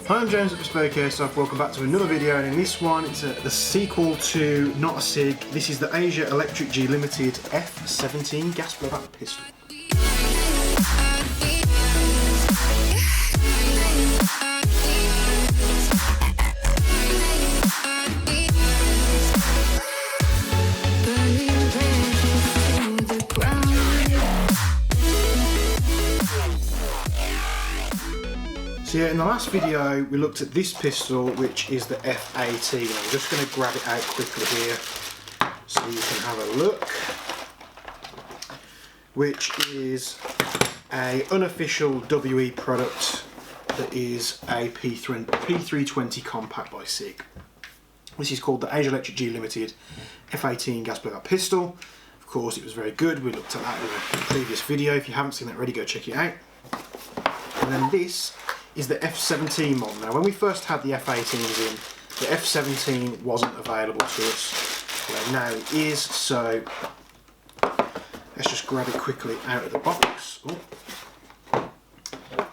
Hi, I'm James at Bespoke Airsoft. Welcome back to another video, and in this one it's the sequel to not a SIG. This is the Asia Electric G Limited F17 gas blowback pistol. So yeah, in the last video we looked at this pistol, which is the F18. I'm just going to grab it out quickly here so you can have a look, which is a unofficial WE product that is a P320 compact by SIG. This is called the Asia Electric G Limited F18 gas blowback pistol. Of course, it was very good. We looked at that in a previous video. If you haven't seen that already, go check it out. And then this is the F17 model. Now, when we first had the F18s in, the F17 wasn't available to us. Well, now it is, so let's just grab it quickly out of the box. Ooh.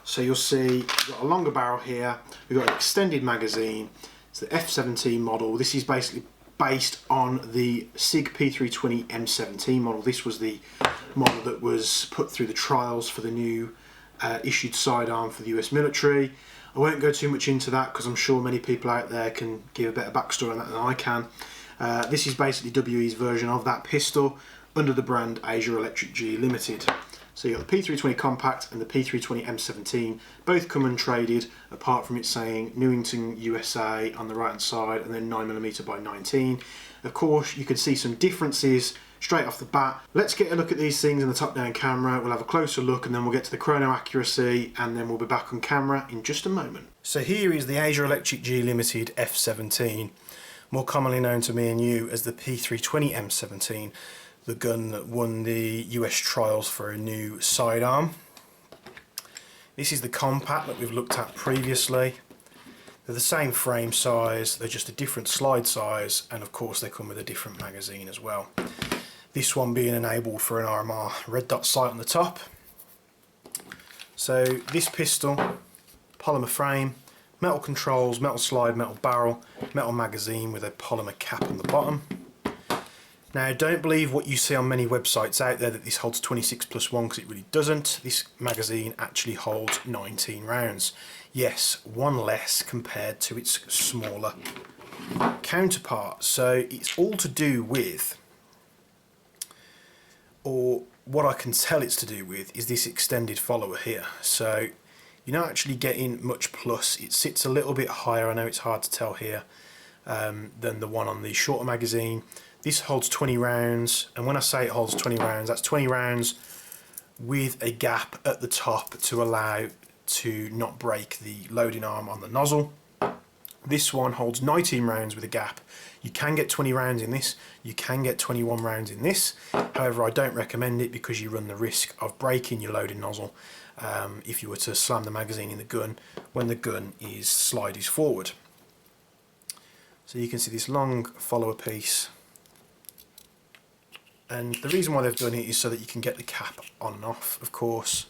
So you'll see we've got a longer barrel here, we've got an extended magazine. It's the F17 model. This is basically based on the SIG P320 M17 model. This was the model that was put through the trials for the new issued sidearm for the US military. I won't go too much into that because I'm sure many people out there can give a better backstory on that than I can. This is basically WE's version of that pistol under the brand Asia Electric G Limited. So you've got the P320 Compact and the P320 M17, both come untraded, apart from it saying Newington, USA on the right hand side, and then 9mm by 19. Of course, you can see some differences straight off the bat. Let's get a look at these things in the top-down camera. We'll have a closer look, and then we'll get to the chrono accuracy, and then we'll be back on camera in just a moment. So here is the Asia Electric G Limited F17, more commonly known to me and you as the P320 M17, the gun that won the US trials for a new sidearm. This is the compact that we've looked at previously. They're the same frame size, they're just a different slide size, and of course they come with a different magazine as well. This one being enabled for an RMR red dot sight on the top. So this pistol, polymer frame, metal controls, metal slide, metal barrel, metal magazine with a polymer cap on the bottom. Now, don't believe what you see on many websites out there that this holds 26+1, because it really doesn't. This magazine actually holds 19 rounds. Yes, one less compared to its smaller counterpart. So it's all to do with, or what I can tell it's to do with, is this extended follower here. So you're not actually getting much plus. It sits a little bit higher, I know it's hard to tell here, than the one on the shorter magazine. This holds 20 rounds, and when I say it holds 20 rounds, that's 20 rounds with a gap at the top to allow to not break the loading arm on the nozzle. This one holds 19 rounds with a gap. You can get 20 rounds in this, you can get 21 rounds in this. However, I don't recommend it because you run the risk of breaking your loading nozzle if you were to slam the magazine in the gun when the gun is slides forward. So you can see this long follower piece. And the reason why they've done it is so that you can get the cap on and off, of course.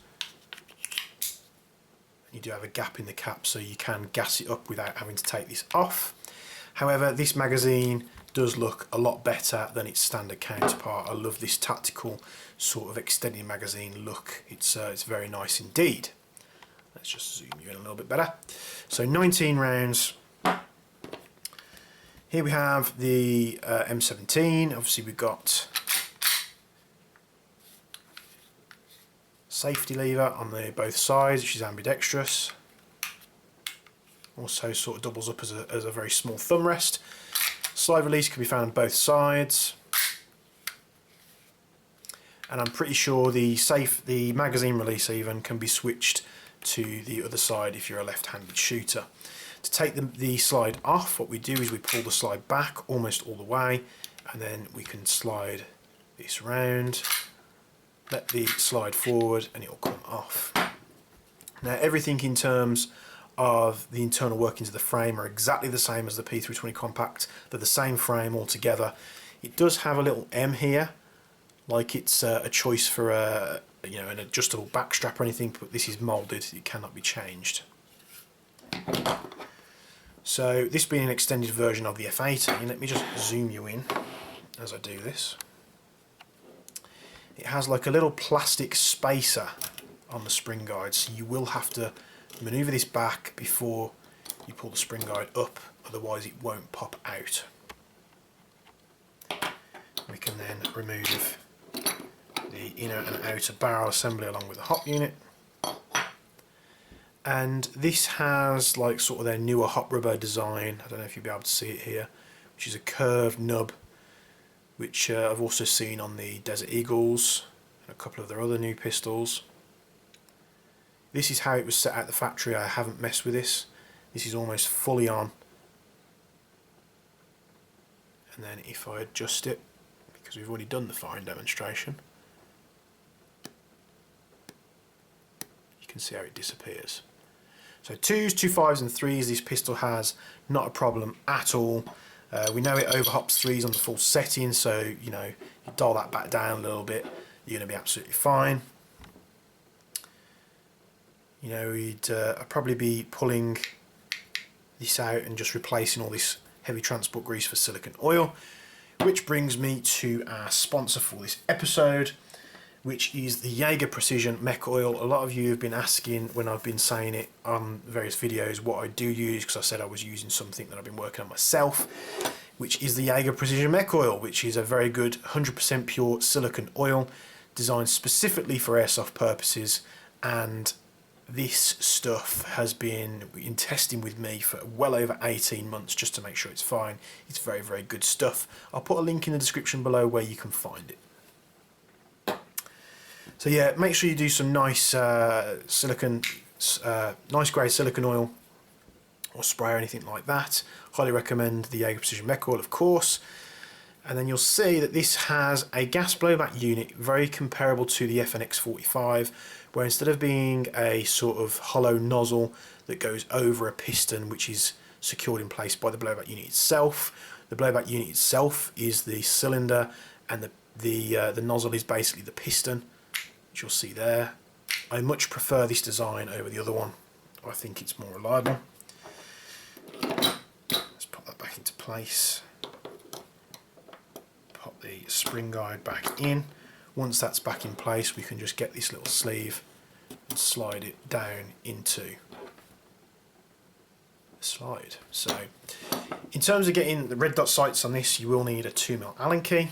You do have a gap in the cap, so you can gas it up without having to take this off. However, this magazine does look a lot better than its standard counterpart. I love this tactical sort of extended magazine look. It's very nice indeed. Let's just zoom you in a little bit better. So 19 rounds. Here we have the M17. Obviously we've got safety lever on both sides, which is ambidextrous. Also sort of doubles up as a very small thumb rest. Slide release can be found on both sides. And I'm pretty sure the magazine release even can be switched to the other side if you're a left-handed shooter. To take the slide off, what we do is we pull the slide back almost all the way, and then we can slide this round, let the slide forward, and it will come off. Now, everything in terms of the internal workings of the frame are exactly the same as the P320 Compact. They're the same frame altogether. It does have a little M here, like it's a choice for an adjustable back strap or anything, but this is moulded, it cannot be changed. So this being an extended version of the F18, let me just zoom you in as I do this. It has like a little plastic spacer on the spring guide, so you will have to manoeuvre this back before you pull the spring guide up, otherwise it won't pop out. We can then remove the inner and outer barrel assembly along with the hop unit. And this has like sort of their newer hot rubber design. I don't know if you'll be able to see it here, which is a curved nub, which I've also seen on the Desert Eagles and a couple of their other new pistols. This is how it was set out the factory. I haven't messed with this. This is almost fully on. And then if I adjust it, because we've already done the firing demonstration, you can see how it disappears. So 2s, 2.5s and 3s, this pistol has not a problem at all. We know it overhops 3s on the full setting, so you know, you dial that back down a little bit, you're going to be absolutely fine. You know, I'd probably be pulling this out and just replacing all this heavy transport grease for silicone oil, which brings me to our sponsor for this episode, which is the Jaeger Precision Mech Oil. A lot of you have been asking when I've been saying it on various videos what I do use, because I said I was using something that I've been working on myself, which is the Jaeger Precision Mech Oil, which is a very good 100% pure silicone oil designed specifically for airsoft purposes. And this stuff has been in testing with me for well over 18 months just to make sure it's fine. It's very, very good stuff. I'll put a link in the description below where you can find it. So yeah, make sure you do some nice nice grade silicone oil or spray or anything like that. Highly recommend the Jaeger Precision Mech Oil, of course. And then you'll see that this has a gas blowback unit very comparable to the F17, where instead of being a sort of hollow nozzle that goes over a piston which is secured in place by the blowback unit itself, the blowback unit itself is the cylinder, and the nozzle is basically the piston, which you'll see there. I much prefer this design over the other one. I think it's more reliable. Let's pop that back into place. Pop the spring guide back in. Once that's back in place, we can just get this little sleeve and slide it down into the slide. So in terms of getting the red dot sights on this, you will need a 2mm Allen key.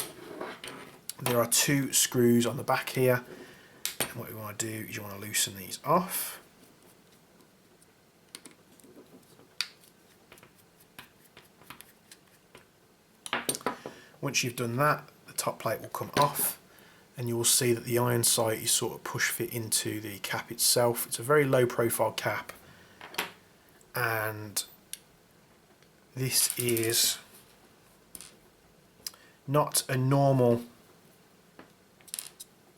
There are 2 screws on the back here, and what you want to do is you want to loosen these off. Once you've done that, the top plate will come off, and you will see that the iron sight is sort of push fit into the cap itself. It's a very low profile cap, and this is not a normal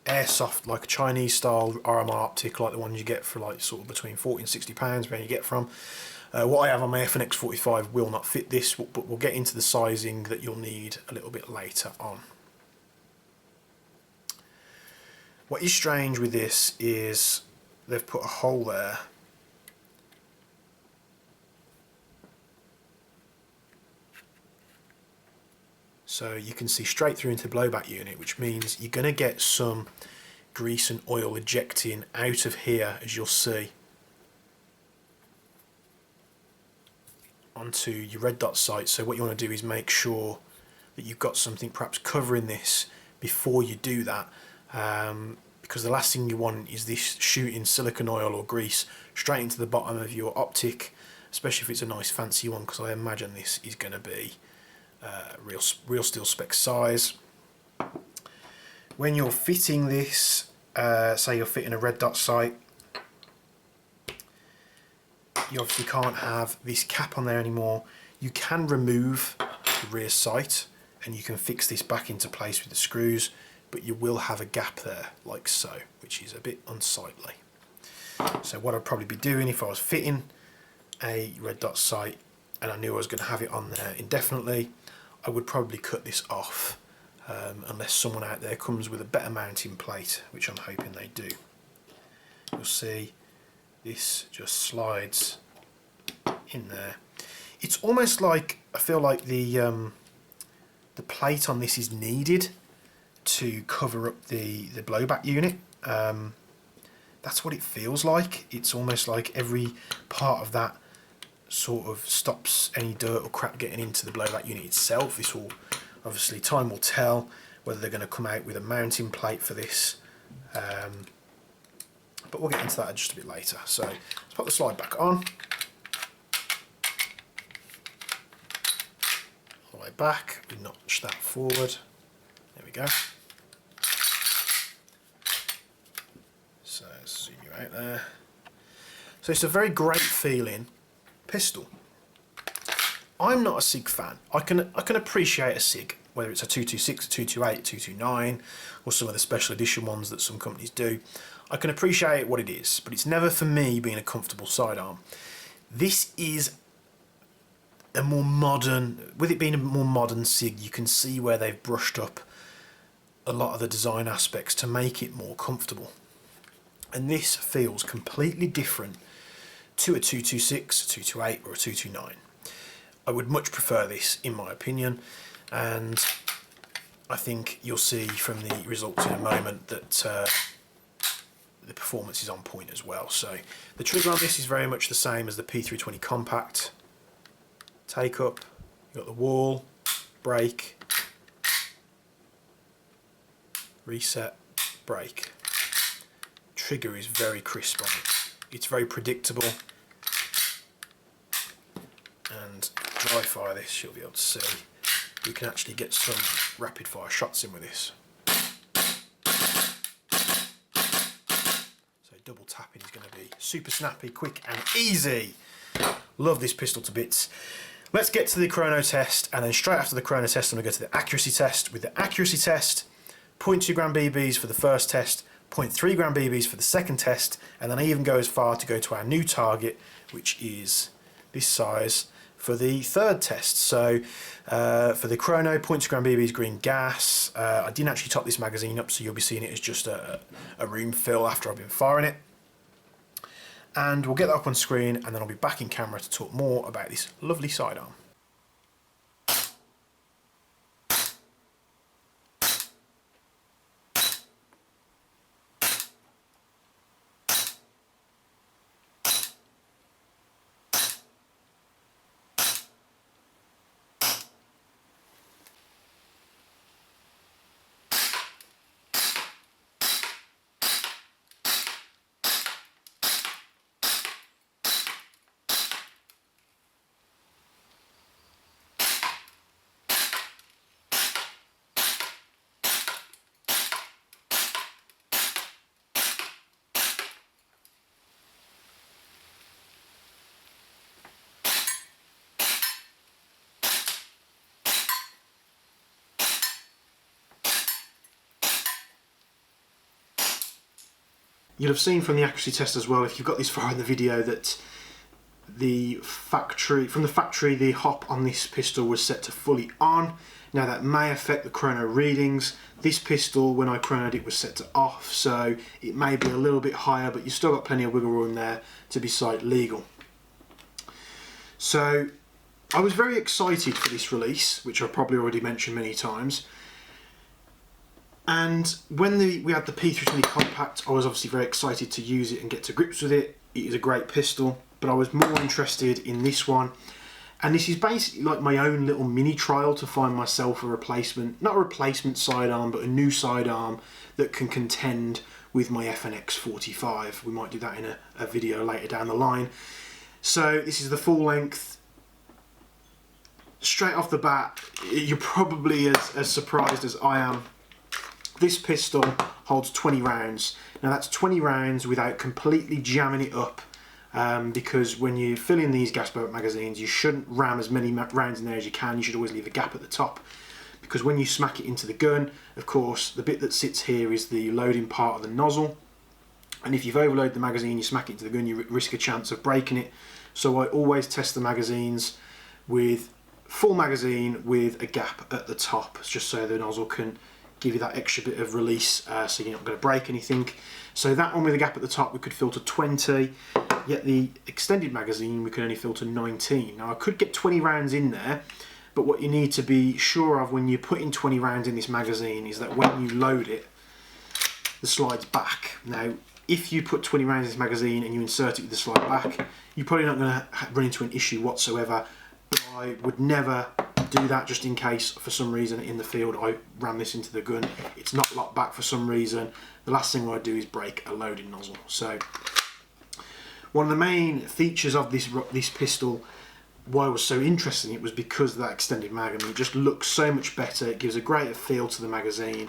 airsoft, like a Chinese style RMR optic like the ones you get for like sort of between 40 and 60 pounds where you get from. What I have on my F17 will not fit this, but we'll get into the sizing that you'll need a little bit later on. What is strange with this is they've put a hole there so you can see straight through into the blowback unit, which means you're going to get some grease and oil ejecting out of here, as you'll see, onto your red dot sight. So what you want to do is make sure that you've got something perhaps covering this before you do that, because the last thing you want is this shooting silicone oil or grease straight into the bottom of your optic, especially if it's a nice fancy one, because I imagine this is going to be real steel spec size. When you're fitting this, say you're fitting a red dot sight, you obviously can't have this cap on there anymore. You can remove the rear sight and you can fix this back into place with the screws, but you will have a gap there like so, which is a bit unsightly. So what I'd probably be doing if I was fitting a red dot sight and I knew I was going to have it on there indefinitely, I would probably cut this off, unless someone out there comes with a better mounting plate, which I'm hoping they do. You'll see this just slides in there. it's almost like, I feel like the plate on this is needed to cover up the blowback unit. That's what it feels like. It's almost like every part of that sort of stops any dirt or crap getting into the blowback unit itself. This will, obviously, time will tell whether they're going to come out with a mounting plate for this. But we'll get into that just a bit later. So let's put the slide back on. All the way back, we notch that forward. There we go. So zoom you out there. So it's a very great feeling pistol. I'm not a SIG fan. I can appreciate a SIG, whether it's a 226, a 228, 229, or some of the special edition ones that some companies do. I can appreciate what it is, but it's never for me being a comfortable sidearm. This is a more modern, with it being a more modern SIG, you can see where they've brushed up a lot of the design aspects to make it more comfortable. And this feels completely different to a 226, a 228 or a 229. I would much prefer this, in my opinion, and I think you'll see from the results in a moment that the performance is on point as well. So the trigger on this is very much the same as the P320 compact. Take up, you've got the wall, brake, reset, brake. Trigger is very crisp on it. It's very predictable, and dry fire this, you'll be able to see you can actually get some rapid fire shots in with this. So double tapping is going to be super snappy, quick and easy. Love this pistol to bits. Let's get to the chrono test, and then straight after the chrono test I'm going to go to the accuracy test. With the accuracy test, 0.2 gram BBs for the first test, 0.3 gram BBs for the second test, and then I even go as far to go to our new target, which is this size, for the third test. So for the chrono, 0.2 gram BBs green gas. I didn't actually top this magazine up, so you'll be seeing it as just a room fill after I've been firing it. And we'll get that up on screen, and then I'll be back in camera to talk more about this lovely sidearm. You'll have seen from the accuracy test as well, if you've got this far in the video, that from the factory the hop on this pistol was set to fully on. Now that may affect the chrono readings. This pistol, when I chronoed it, was set to off, so it may be a little bit higher, but you've still got plenty of wiggle room there to be sight legal. So I was very excited for this release, which I've probably already mentioned many times. And when we had the P320 compact, I was obviously very excited to use it and get to grips with it. It is a great pistol, but I was more interested in this one. And this is basically like my own little mini trial to find myself a replacement, not a replacement sidearm, but a new sidearm that can contend with my F17. We might do that in a video later down the line. So this is the full length. Straight off the bat, you're probably as surprised as I am. This pistol holds 20 rounds. Now that's 20 rounds without completely jamming it up, because when you fill in these gas bullet magazines, you shouldn't ram as many rounds in there as you can. You should always leave a gap at the top, because when you smack it into the gun, of course, the bit that sits here is the loading part of the nozzle, and if you've overloaded the magazine, you smack it into the gun, you risk a chance of breaking it. So I always test the magazines with full magazine with a gap at the top, just so the nozzle can give you that extra bit of release so you're not going to break anything. So that one with a gap at the top we could filter 20, yet the extended magazine we could only filter 19. Now I could get 20 rounds in there, but what you need to be sure of when you're putting 20 rounds in this magazine is that when you load it, the slide's back. Now if you put 20 rounds in this magazine and you insert it with the slide back, you're probably not going to run into an issue whatsoever, but I would never do that just in case for some reason in the field I ram this into the gun, it's not locked back for some reason. The last thing I do is break a loading nozzle. So one of the main features of this pistol, why I was so interested in it, was because of that extended mag. I mean, it just looks so much better, it gives a greater feel to the magazine,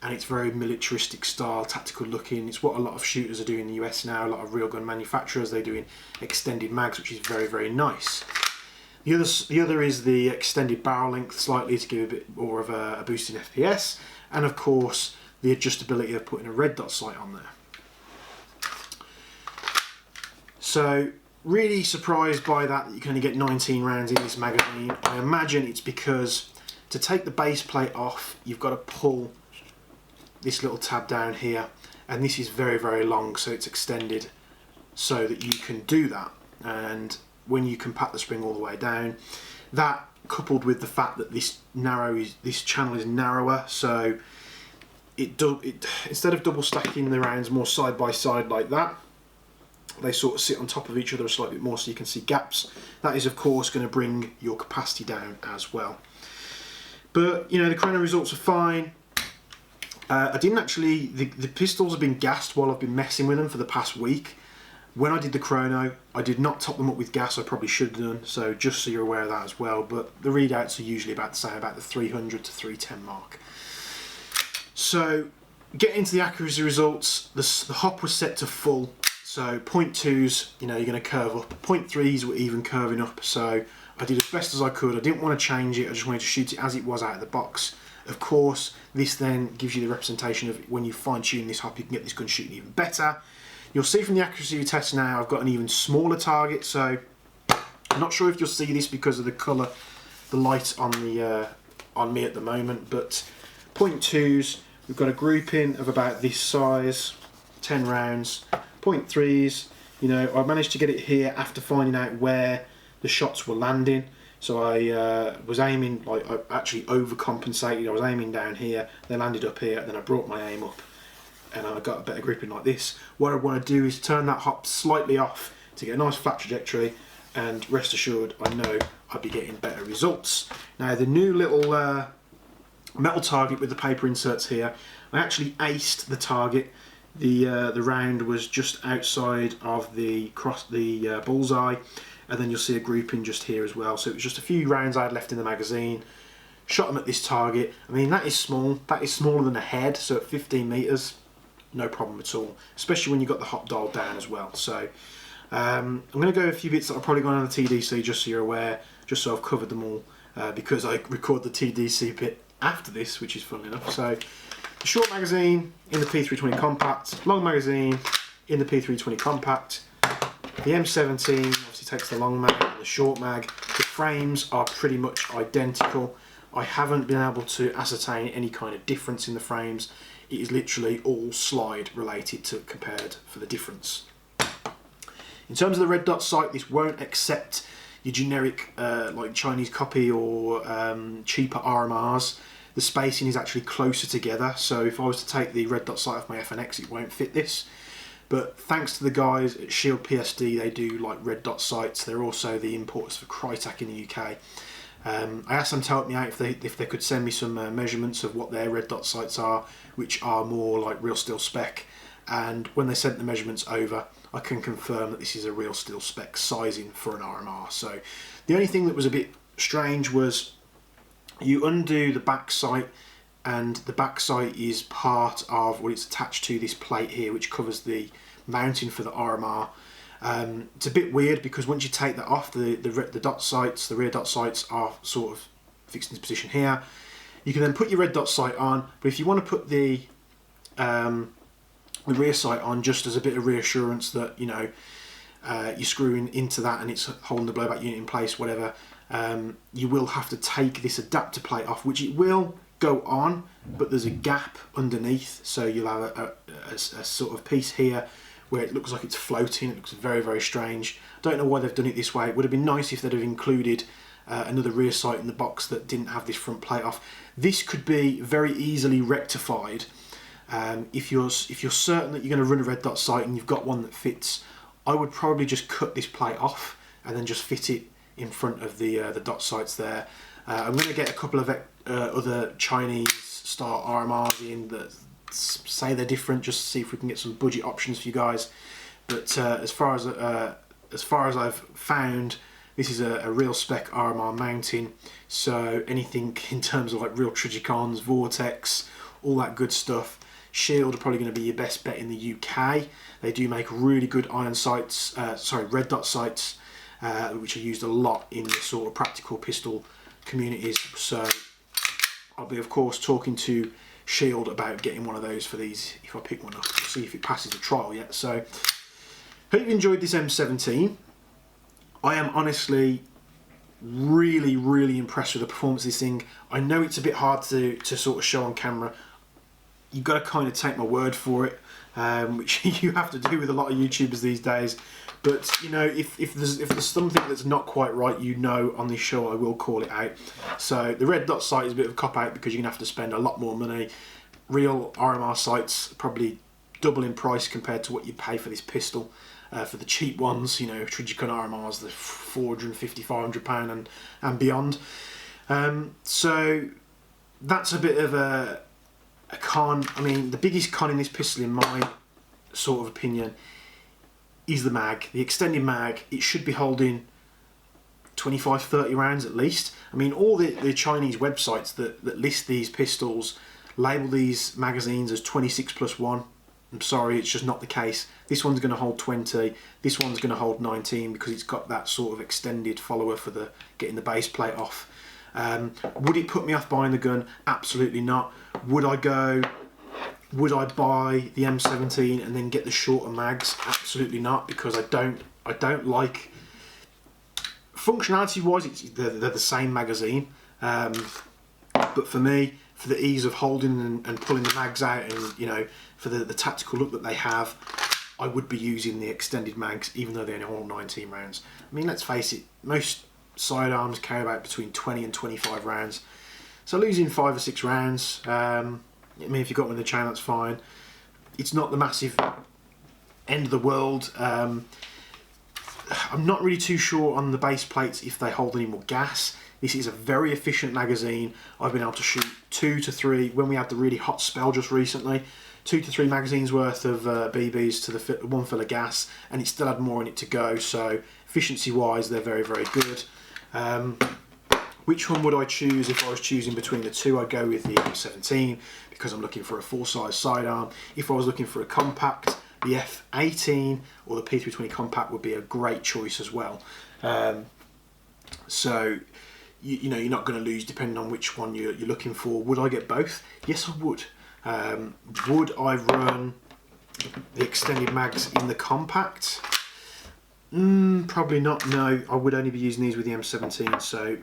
and it's very militaristic style, tactical looking. It's what a lot of shooters are doing in the US now, a lot of real gun manufacturers, they're doing extended mags, which is very, very nice. The other is the extended barrel length slightly to give a bit more of a boost in FPS, and of course the adjustability of putting a red dot sight on there. So really surprised by that you can only get 19 rounds in this magazine. I imagine it's because to take the base plate off you've got to pull this little tab down here, and this is very, very long, so it's extended so that you can do that. And when you compact the spring all the way down, that coupled with the fact that this channel is narrower, so instead of double stacking the rounds more side by side like that, they sort of sit on top of each other a slightly bit more so you can see gaps. That is of course going to bring your capacity down as well. But you know, the chrono results are fine. I didn't actually, the pistols have been gassed while I've been messing with them for the past week. When I did the chrono, I did not top them up with gas. I probably should have done, so just so you're aware of that as well. But the readouts are usually about the same, about the 300 to 310 mark. So getting into the accuracy results, the hop was set to full. So 0.2s, you know, you're going to curve up. 0.3s were even curving up. So I did as best as I could. I didn't want to change it. I just wanted to shoot it as it was out of the box. Of course, this then gives you the representation of when you fine tune this hop, you can get this gun shooting even better. You'll see from the accuracy test now I've got an even smaller target, so I'm not sure if you'll see this because of the colour, the light on the on me at the moment, but 0.2s, we've got a grouping of about this size, 10 rounds. 0.3s, you know, I managed to get it here after finding out where the shots were landing. So I was aiming, like I actually overcompensated, I was aiming down here, they landed up here, and then I brought my aim up and I got a better gripping like this. What I want to do is turn that hop slightly off to get a nice flat trajectory, and rest assured I know I'll be getting better results. Now the new little metal target with the paper inserts here, I actually aced the target. The round was just outside of the bullseye, and then you'll see a grouping just here as well. So it was just a few rounds I had left in the magazine. Shot them at this target. I mean, that is small. That is smaller than a head, so at 15 metres, no problem at all. Especially when you've got the hop dialed down as well. So I'm going to go a few bits that I've probably gone on the TDC just so you're aware, just so I've covered them all, because I record the TDC bit after this, which is fun enough. So the short magazine in the P320 compact, long magazine in the P320 compact. The M17 obviously takes the long mag and the short mag. The frames are pretty much identical. I haven't been able to ascertain any kind of difference in the frames. It is literally all slide related to compared for the difference. In terms of the red dot sight, this won't accept your generic like Chinese copy or cheaper RMRs. The spacing is actually closer together, so if I was to take the red dot sight off my FNX, it won't fit this. But thanks to the guys at Shield PSD, they do like red dot sights. They're also the importers for Crytek in the UK. I asked them to help me out if they could send me some measurements of what their red dot sights are, which are more like real steel spec. And when they sent the measurements over, I can confirm that this is a real steel spec sizing for an RMR. So the only thing that was a bit strange was you undo the back sight, and the back sight is part of what it's attached to this plate here, which covers the mounting for the RMR. It's a bit weird because once you take that off, the dot sights, the rear dot sights are sort of fixed into position here. You can then put your red dot sight on, but if you want to put the rear sight on just as a bit of reassurance that, you know, you're screwing into that and it's holding the blowback unit in place, whatever, you will have to take this adapter plate off, which it will go on, but there's a gap underneath, so you'll have a sort of piece here where it looks like it's floating. It looks very, very strange. I don't know why they've done it this way. It would have been nice if they'd have included another rear sight in the box that didn't have this front plate off. This could be very easily rectified if you're certain that you're going to run a red dot sight and you've got one that fits. I would probably just cut this plate off and then just fit it in front of the dot sights there. I'm going to get a couple of other Chinese style RMRs in that say they're different, just to see if we can get some budget options for you guys. But as far as I've found, this is a real spec RMR mounting, so anything in terms of like real Trigicons, Vortex, all that good stuff. Shield are probably going to be your best bet in the UK. They do make really good iron sights, red dot sights, which are used a lot in the sort of practical pistol communities. So I'll be of course talking to Shield about getting one of those for these if I pick one up. We'll see if it passes the trial yet. So hope you enjoyed this M17. I am honestly really impressed with the performance of this thing. I know it's a bit hard to sort of show on camera. You've got to kind of take my word for it, which you have to do with a lot of YouTubers these days. But you know, if there's something that's not quite right, you know, on this show I will call it out. So the red dot sight is a bit of a cop out because you're gonna have to spend a lot more money. Real RMR sights probably double in price compared to what you pay for this pistol. For the cheap ones, you know, Trigicon RMRs, the £450, £500 and beyond. So that's a bit of a con. I mean, the biggest con in this pistol, in my sort of opinion, is the mag. The extended mag. It should be holding 25-30 rounds at least. I mean, all the Chinese websites that list these pistols label these magazines as 26+1. I'm sorry, it's just not the case. This one's going to hold 20, this one's going to hold 19 because it's got that sort of extended follower for getting the base plate off. Would it put me off buying the gun? Absolutely not. Would I buy the M17 and then get the shorter mags? Absolutely not, because I don't like, functionality wise they're the same magazine, but for me, for the ease of holding and pulling the mags out, and you know, for the tactical look that they have, I would be using the extended mags even though they only hold 19 rounds. I mean, let's face it, most sidearms carry about between 20 and 25 rounds, so losing 5 or 6 rounds, I mean, if you've got one in the chain, that's fine. It's not the massive end of the world. I'm not really too sure on the base plates if they hold any more gas. This is a very efficient magazine. I've been able to shoot 2 to 3, when we had the really hot spell just recently, 2 to 3 magazines worth of BBs to the one fill of gas, and it still had more in it to go. So efficiency wise, they're very good. Which one would I choose if I was choosing between the two? I'd go with the M17 because I'm looking for a full-size sidearm. If I was looking for a compact, the F18 or the P320 compact would be a great choice as well. So you know, you're not going to lose depending on which one you're looking for. Would I get both? Yes, I would. Would I run the extended mags in the compact? Probably not. No, I would only be using these with the M17. So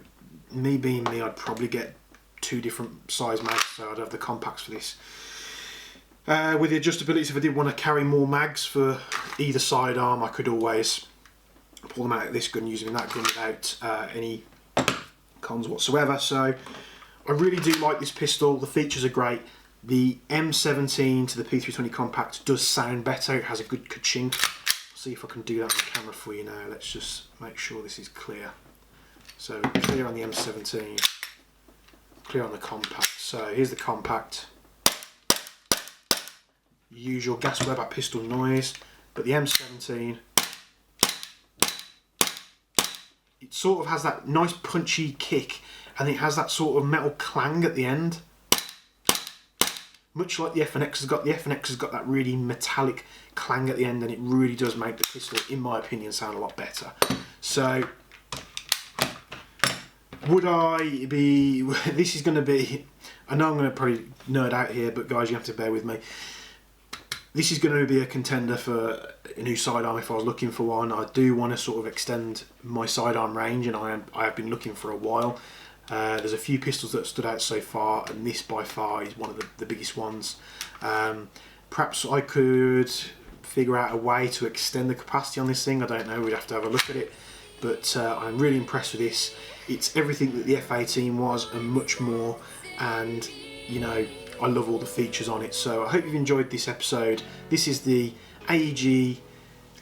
me being me, I'd probably get 2 different size mags, so I'd have the compacts for this. With the adjustability, if I did want to carry more mags for either sidearm, I could always pull them out of this gun using that gun without any cons whatsoever. So I really do like this pistol. The features are great. The M17 to the P320 compact does sound better. It has a good ka-chink. See if I can do that on camera for you now. Let's just make sure this is clear. So clear on the M17, clear on the compact. So here's the compact. Usual gas blowback pistol noise, but the M17, it sort of has that nice punchy kick, and it has that sort of metal clang at the end. Much like the FNX has got. The FNX has got that really metallic clang at the end, and it really does make the pistol, in my opinion, sound a lot better. So would I be, this is going to be, I know I'm going to probably nerd out here, but guys, you have to bear with me. This is going to be a contender for a new sidearm if I was looking for one. I do want to sort of extend my sidearm range, and I have been looking for a while. There's a few pistols that stood out so far, and this by far is one of the biggest ones. Perhaps I could figure out a way to extend the capacity on this thing. I don't know, we'd have to have a look at it, but I'm really impressed with this. It's everything that the F18 was and much more, and you know, I love all the features on it. So I hope you've enjoyed this episode. This is the AEG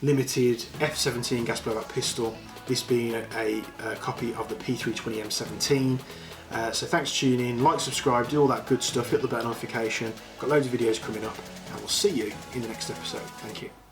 limited F17 gas blowback pistol, this being a copy of the P320 M17. So thanks for tuning in, like, subscribe, do all that good stuff, hit the bell notification. Got loads of videos coming up, and we'll see you in the next episode. Thank you.